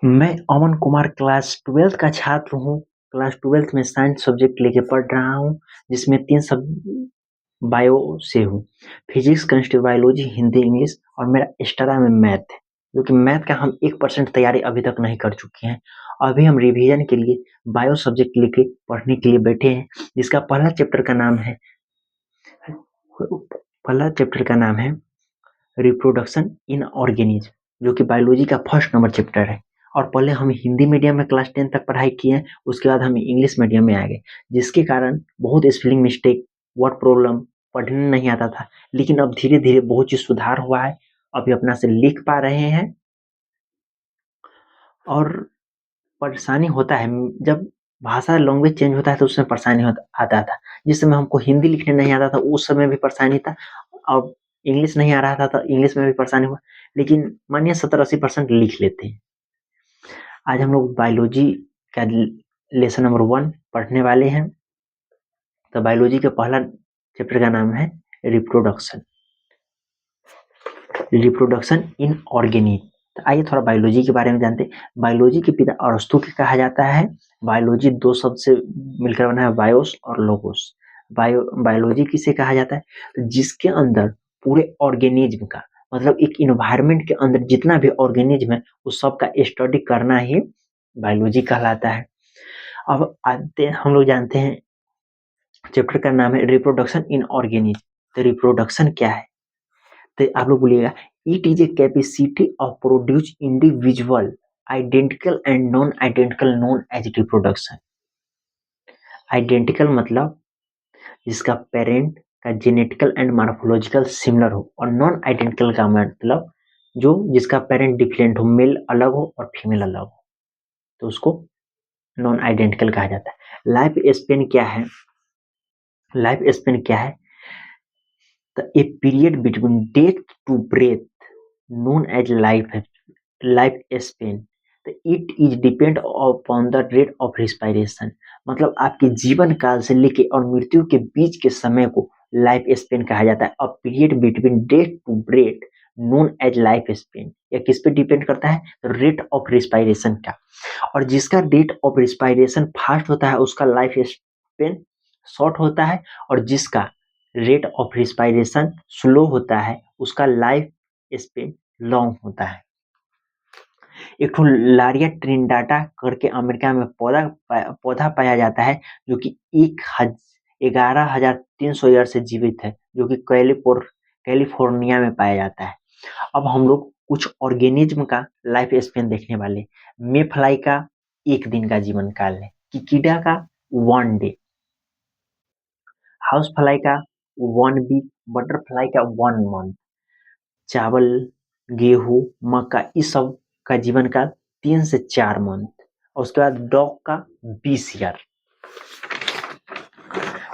मैं Aman Kumar class 12th का छात्र हूँ। क्लास 12th में साइंस सब्जेक्ट लेके पढ़ रहा हूँ, जिसमें 3 सब बायो से हूँ। Physics, chemistry, biology, Hindi, English और मेरा एक्स्ट्रा में मैथ है, जो कि मैथ का हम 1% तैयारी अभी तक नहीं कर चुके हैं। अभी हम रिवीजन के लिए बायो सब्जेक्ट लेके पढ़ने के लिए बैठे हैं, जिसका पहला चैप्टर का नाम है रिप्रोडक्शन इन ऑर्गेनिज्म, जो कि बायोलॉजी का फर्स्ट नंबर चैप्टर है। और पहले हम हिंदी मीडियम में क्लास 10 तक पढ़ाई किए हैं, उसके बाद हम इंग्लिश मीडियम में आ गए, जिसके कारण बहुत स्पेलिंग मिस्टेक, वर्ड प्रॉब्लम, पढ़ने नहीं आता था। लेकिन अब धीरे धीरे बहुत चीज सुधार हुआ है, अभी अपना से लिख पा रहे हैं। और परेशानी होता है जब भाषा लैंग्वेज चेंज होता है, तो उसमें परेशानी आता था। जिस समय हमको हिंदी लिखने नहीं आता था, उस समय भी परेशानी था। अब इंग्लिश नहीं आ रहा था, तो इंग्लिश में भी परेशानी हुआ। लेकिन मानिए 70-80% लिख लेते हैं। आज हम लोग बायोलॉजी का लेसन नंबर 1 पढ़ने वाले हैं। तो बायोलॉजी का पहला चैप्टर का नाम है रिप्रोडक्शन रिप्रोडक्शन इन ऑर्गेनिक। तो आइए थोड़ा बायोलॉजी के बारे में जानते हैं। बायोलॉजी के पिता अरस्तु के कहा जाता है। बायोलॉजी 2 शब्द से मिलकर बना है, बायोस और लोगोस। बायोलॉजी किसे कहा जाता है? तो जिसके अंदर पूरे ऑर्गेनिज्म का, मतलब एक इन्वायरमेंट के अंदर जितना भी ऑर्गेनिज्म है, उस सब का स्टडी करना ही बायोलॉजी कहलाता है। अब आते हम लोग जानते हैं, चैप्टर का नाम है रिप्रोडक्शन इन ऑर्गेनिज्म। तो रिप्रोडक्शन क्या है? तो आप लोग बोलिएगा, it is a capacity of produce individual identical and non identical known as reproduction. Identical मतलब जिसका पेरेंट का जेनेटिकल एंड मॉर्फोलॉजिकल सिमिलर हो, और नॉन आइडेंटिकल का मतलब जो जिसका पेरेंट डिफरेंट हो, मेल अलग हो और फीमेल अलग हो, तो उसको नॉन आइडेंटिकल कहा जाता है। लाइफ स्पेन क्या है? लाइफ स्पेन क्या है? तो a period between death to breath known as life span. तो it is depend upon the rate of respiration. मतलब आपके जीवन काल से लेके और मृत्यु के बीच के समय को लाइफ स्पेन कहा जाता है। A period between death to breath known as life span. यह किस पे डिपेंड करता है? रेट ऑफ रिस्पायरेशन का। और जिसका रेट ऑफ रिस्पायरेशन फास्ट होता है, उसका लाइफ स्पेन शॉर्ट होता है। और जिसका रेट ऑफ रिस्पायरेशन स्लो होता है, उसका लाइफ स्पेन लॉन्ग होता है। एक तो लारिया ट्रिनिडाटा करके अमेरिका में पौधा पाया जाता है, जो कि 11,300 ईयर से जीवित है, जो कि कैलिफोर्निया में पाया जाता है। अब हम लोग कुछ ऑर्गेनिज्म का लाइफ स्पेन देखने वाले। मे फ्लाई का 1 दिन का जीवन काल है, कीड़ा का 1 डे, हाउस फ्लाई का 1 वीक, बटरफ्लाई का 1 मंथ, चावल, गेहूं, मक्का, इस सब का जीवन काल 3 से 4 मंथ। और उसके बाद डॉग का 20 ईयर।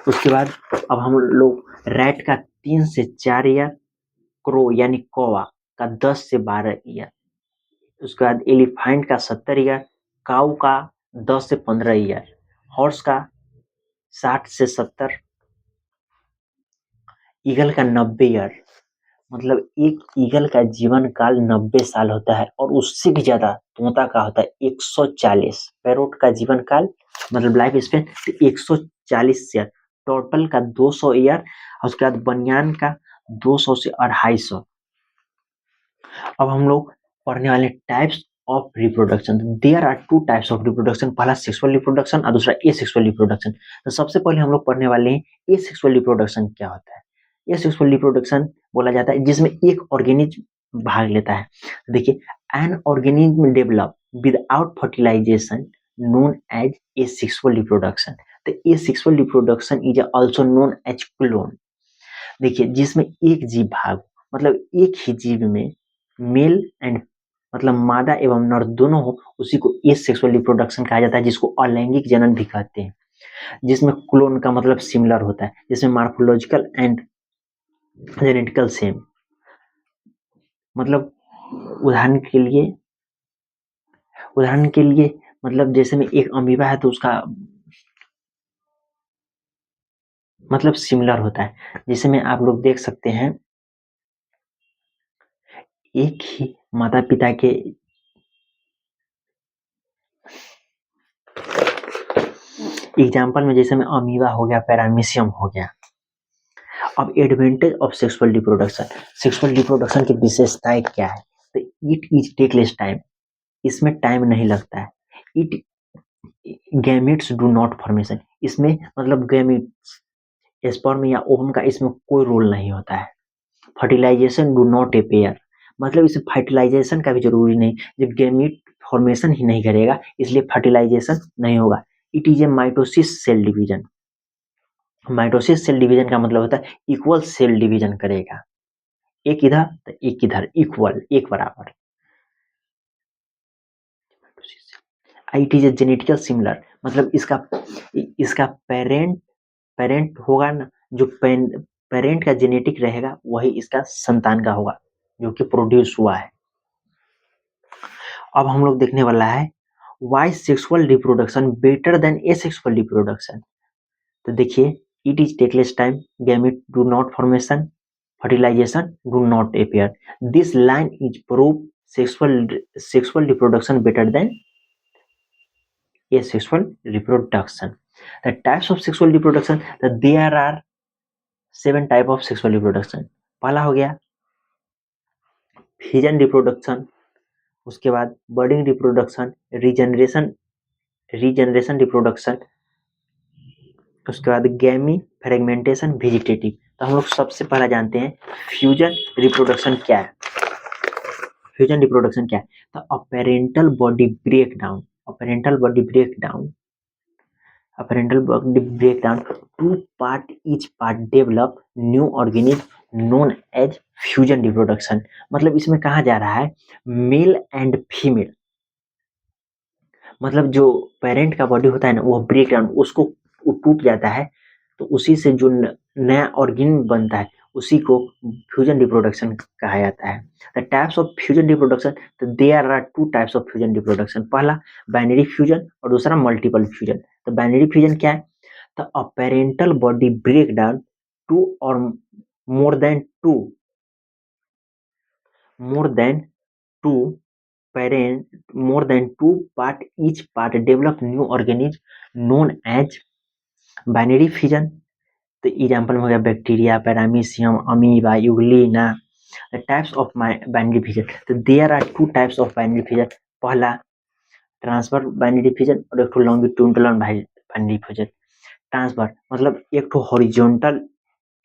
उसके बाद अब हम लोग रैट का 3 से 4 ईयर, क्रो यानी कौवा का 10 से 12 ईयर। उसके बाद एलिफेंट का 70 ईयर, काऊ का 10 से 15 ईयर, हॉर्स का 60 से 70, ईगल का 90 ईयर। मतलब एक ईगल का जीवन काल 90 साल होता है, और उससे भी ज्यादा तोता का होता है 140। पैरोट का जीवन काल मतलब लाइफ स्पेन 140 ईयर, टोटल का 200 ईयर, और उसके बाद बनियान का 200 से 250। अब हम लोग पढ़ने वाले types of reproduction. There are 2 types of reproduction. पहला सेक्सुअल रिप्रोडक्शन और दूसरा एसेक्सुअल रिप्रोडक्शन। तो सबसे पहले हम लोग पढ़ने वाले हैं एसेक्सुअल रिप्रोडक्शन क्या होता है। एसेक्सुअल रिप्रोडक्शन बोला जाता है जिसमें एक ऑर्गेनिज्म भाग लेता है। देखिए, an organism develop without fertilisation known as asexual reproduction. तो asexual reproduction is also known as clone. देखिए, जिसमें एक जीव भाग, मतलब एक ही जीव में मेल एंड मतलब मादा एवं नर दोनों हो, उसी को एसेक्सुअल रिप्रोडक्शन कहा जाता है, जिसको अलैंगिक जनन भी कहते हैं। जिसमें क्लोन का मतलब सिमिलर होता है, जिसमें मार्फोलॉजिकल एंड जेनेटिकल सेम। मतलब उदाहरण के लिए मतलब जैसे में एक अमीबा है, तो उसका मतलब सिमिलर होता है। जैसे में आप लोग देख सकते हैं, एक ही माता पिता के एग्जाम्पल में जैसे में अमीबा हो गया, पैरामीशियम हो गया। अब एडवांटेज ऑफ सेक्सुअल रिप्रोडक्शन की विशेषताएं क्या है? तो it is take less time, इसमें टाइम नहीं लगता है। It gametes do not formation, इसमें मतलब गैमेट्स स्पर्म या ओवम का इसमें कोई रोल नहीं होता है। फर्टिलाइजेशन डू नॉट अपेयर, मतलब इसे फर्टिलाइजेशन का भी जरूरी नहीं, जब गैमेट फॉर्मेशन ही नहीं करेगा इसलिए फर्टिलाइजेशन नहीं होगा। It is a mitosis cell division, mitosis cell division का मतलब होता है इक्वल सेल डिवीजन करेगा, एक इधर तो एक इधर, इक्वल, एक बराबर। It is A genetical similar, मतलब इसका पेरेंट पेरेंट होगा ना, जो पेरेंट का जेनेटिक रहेगा वही इसका संतान का होगा जो कि प्रोड्यूस हुआ है। अब हम लोग देखने वाला है why sexual reproduction better than asexual reproduction. तो देखिए, it is takes less time, gamete do not formation, fertilisation do not appear. This line is prove sexual reproduction better than asexual reproduction. The types of sexual reproduction, that there are 7 type of sexual reproduction. पहला हो गया fission reproduction, उसके बाद बर्डिंग reproduction, regeneration reproduction, उसके बाद गैमी fragmentation, vegetative. तो हम लोग सबसे पहला जानते हैं फ्यूजन रिप्रोडक्शन क्या है। फ्यूजन रिप्रोडक्शन क्या है? तो a parental body breakdown, a parental body breakdown, two part, each part develop new organism known as fusion reproduction। मतलब इसमें कहा जा रहा है मेल एंड फीमेल, मतलब जो पेरेंट का बॉडी होता है ना वो ब्रेक डाउन, उसको टूट जाता है तो उसी से जो नया ऑर्गेन बनता है उसी को फ्यूजन रिप्रोडक्शन कहा जाता है। The types of fusion reproduction, तो there are 2 types of fusion reproduction. पहला बाइनरी फ्यूजन और दूसरा मल्टीपल फ्यूजन। तो बाइनरी फ्यूजन क्या है? तो a parental body break down to और more than two two parent more than 2 part, each part develop new organism known as binary fission। तो example में हो गया bacteria, paramecium, amoeba, euglena. The types of binary fission, तो there are 2 types of binary fission. पहला transfer binary fission और एक longitudinal binary fission. Transfer मतलब एक तो हॉरिजॉन्टल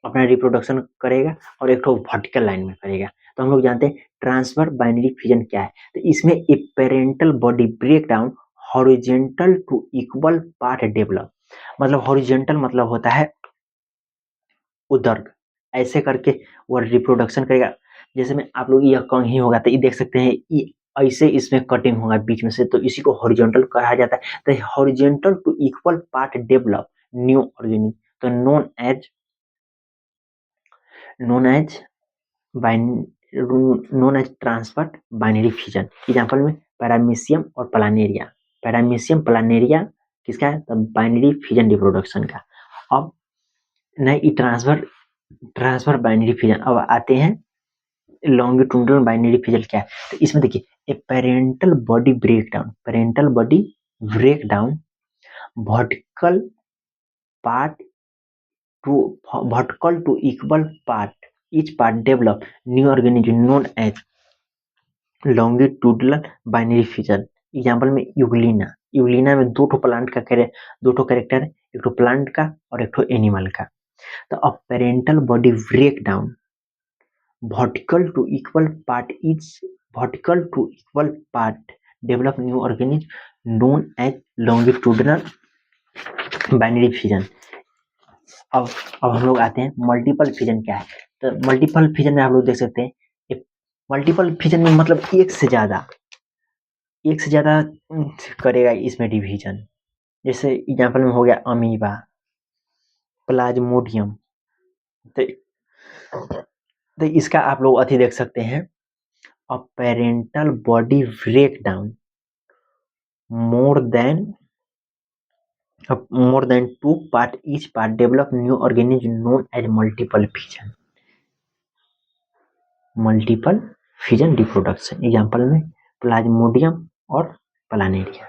अपना रिप्रोडक्शन करेगा और एक तो वर्टिकल लाइन में करेगा। तो हम लोग जानते हैं ट्रांसफर बाइनरी फिजन क्या है। तो इसमें एक parental body break down horizontal two equal part develop, मतलब हॉरिजॉन्टल मतलब होता है उदर्ग, ऐसे करके वो रिप्रोडक्शन करेगा। जैसे में आप लोग ये कहीं होगा तो ये देख सकते हैं ये ऐसे इसमें कटिंग होगा बीच में से, तो इसी को हॉरिजॉन्टल कहा जाता है। तो horizontal two equal part develop new organism, तो known as transfer binary fission. Example में पैरामीशियम और प्लानेरिया। पैरामीशियम प्लानेरिया किसका है? तो बाइनरी फिजन रिप्रोडक्शन का। अब नहीं ट्रांसफर बाइनरी फिजन। अब आते हैं लॉन्गिट्यूडिनल बाइनरी फिजन क्या है। तो इसमें देखिए a parental body break down vertical two equal part, each part develop new organism known as longitudinal binary fission। Example में यूग्लिना में दो कैरेक्टर, एक तो प्लांट का और एक तो एनिमल का। तो अब parental body break down vertical two equal part develop new organism known as longitudinal binary fission. अब हम लोग आते हैं मल्टीपल फिजन क्या है। तो मल्टीपल फिजन में आप लोग देख सकते हैं मल्टीपल फिजन में मतलब एक से ज्यादा करेगा इसमें डिवीजन। जैसे एग्जाम्पल में हो गया अमीबा, प्लाज्मोडियम। तो इसका आप लोग अति देख सकते हैं a parental body break down more than 2 part, each part develop new organism known as multiple fission reproduction. Example में प्लाज्मोडियम और प्लानेरिया।